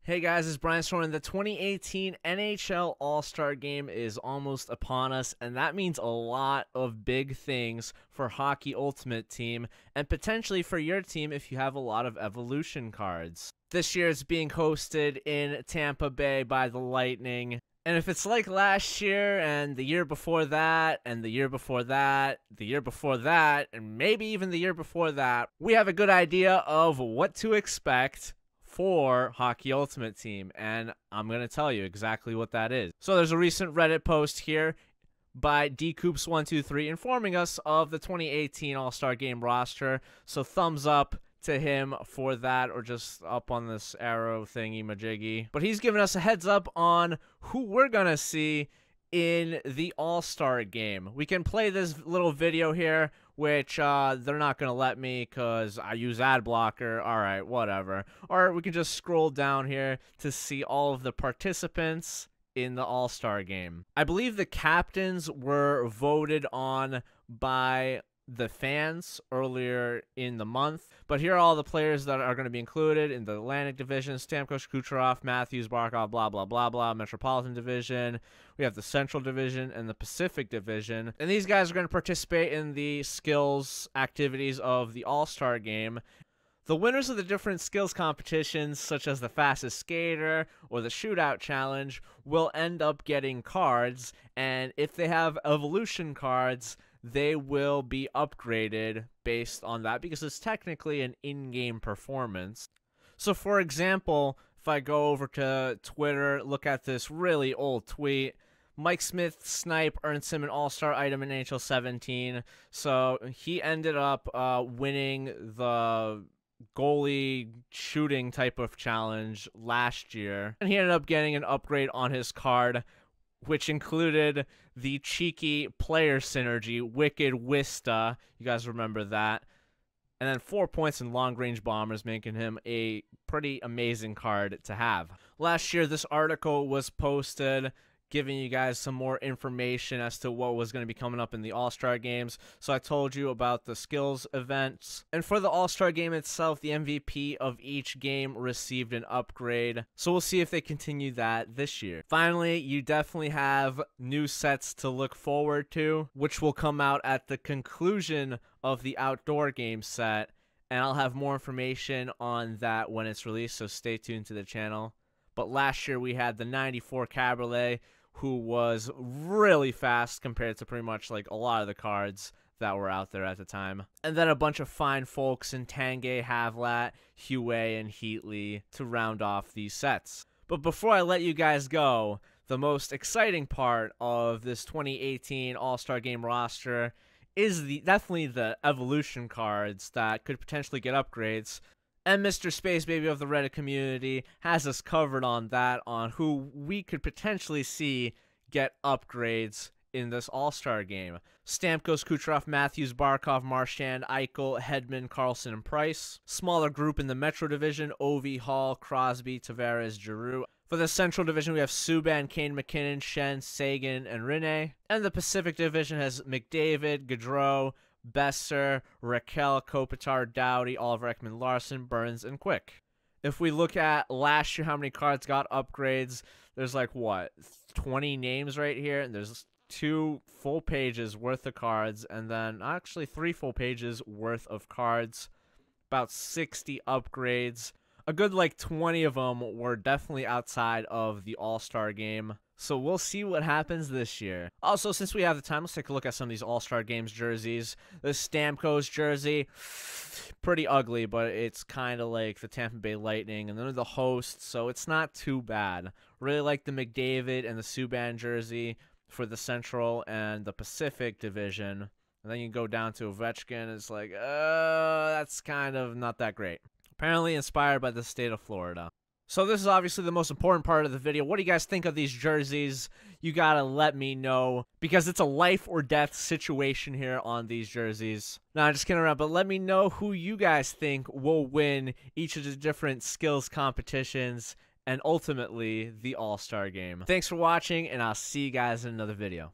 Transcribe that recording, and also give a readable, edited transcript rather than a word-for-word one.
Hey guys, it's Brian Storm. The 2018 NHL All-Star Game is almost upon us, and that means a lot of big things for Hockey Ultimate Team, and potentially for your team if you have a lot of Evolution cards. This year it's being hosted in Tampa Bay by the Lightning, and if it's like last year, and the year before that, and the year before that, the year before that, and maybe even the year before that, we have a good idea of what to expect for Hockey Ultimate Team, and I'm going to tell you exactly what that is. So there's a recent Reddit post here by dcoops123 informing us of the 2018 All-Star Game roster, so thumbs up to him for that, or just up on this arrow thingy majiggy. But he's giving us a heads up on who we're going to see in the All-Star Game. We can play this little video here, which they're not going to let me because I use ad blocker. All right, whatever. Or we can just scroll down here to see all of the participants in the All-Star Game. I believe the captains were voted on by the fans earlier in the month, but here are all the players that are going to be included in the Atlantic Division: Stamkos, Kucherov, Matthews, Barkov, blah, blah, blah, blah. Metropolitan Division. We have the Central Division and the Pacific Division, and these guys are going to participate in the skills activities of the All-Star Game. The winners of the different skills competitions, such as the fastest skater or the shootout challenge, will end up getting cards, and if they have evolution cards, they will be upgraded based on that, because it's technically an in-game performance. So for example, if I go over to Twitter, look at this really old tweet, Mike Smith snipe earns him an all-star item in NHL 17. So he ended up winning the goalie shooting type of challenge last year, and he ended up getting an upgrade on his card, which included the cheeky player synergy, Wicked Wista. You guys remember that. And then 4 points in long-range bombers, making him a pretty amazing card to have. Last year, this article was posted giving you guys some more information as to what was going to be coming up in the All-Star Games. So I told you about the skills events. And for the All-Star Game itself, the MVP of each game received an upgrade. So we'll see if they continue that this year. Finally, you definitely have new sets to look forward to, which will come out at the conclusion of the outdoor game set. And I'll have more information on that when it's released, so stay tuned to the channel. But last year we had the 94 Cabriolet, who was really fast compared to pretty much like a lot of the cards that were out there at the time. And then a bunch of fine folks in Tanguay, Havlat, Huey, and Heatley to round off these sets. But before I let you guys go, the most exciting part of this 2018 All-Star Game roster is definitely the evolution cards that could potentially get upgrades. And Mr. Space Baby of the Reddit community has us covered on that, on who we could potentially see get upgrades in this All-Star Game. Stamkos, Kucherov, Matthews, Barkov, Marchand, Eichel, Hedman, Carlson, and Price. Smaller group in the Metro Division: Ovi, Hall, Crosby, Tavares, Giroux. For the Central Division, we have Subban, Kane, McKinnon, Shen, Sagan, and Rinne. And the Pacific Division has McDavid, Gaudreau, Besser, Raquel, Kopitar, Doughty, Oliver Ekman, Larson, Burns, and Quick. If we look at last year, how many cards got upgrades, there's like, what, 20 names right here, and there's 2 full pages worth of cards, and then actually 3 full pages worth of cards, about 60 upgrades. A good like 20 of them were definitely outside of the All-Star Game. So we'll see what happens this year. Also, since we have the time, let's take a look at some of these All-Star Games jerseys. The Stamkos jersey, pretty ugly, but it's kind of like the Tampa Bay Lightning, and they're the hosts, so it's not too bad. Really like the McDavid and the Subban jersey for the Central and the Pacific Division. And then you go down to Ovechkin, it's like, that's kind of not that great. Apparently inspired by the state of Florida. So this is obviously the most important part of the video. What do you guys think of these jerseys? You gotta let me know, because it's a life or death situation here on these jerseys. No, I'm just kidding around, but let me know who you guys think will win each of the different skills competitions and ultimately the All-Star Game. Thanks for watching, and I'll see you guys in another video.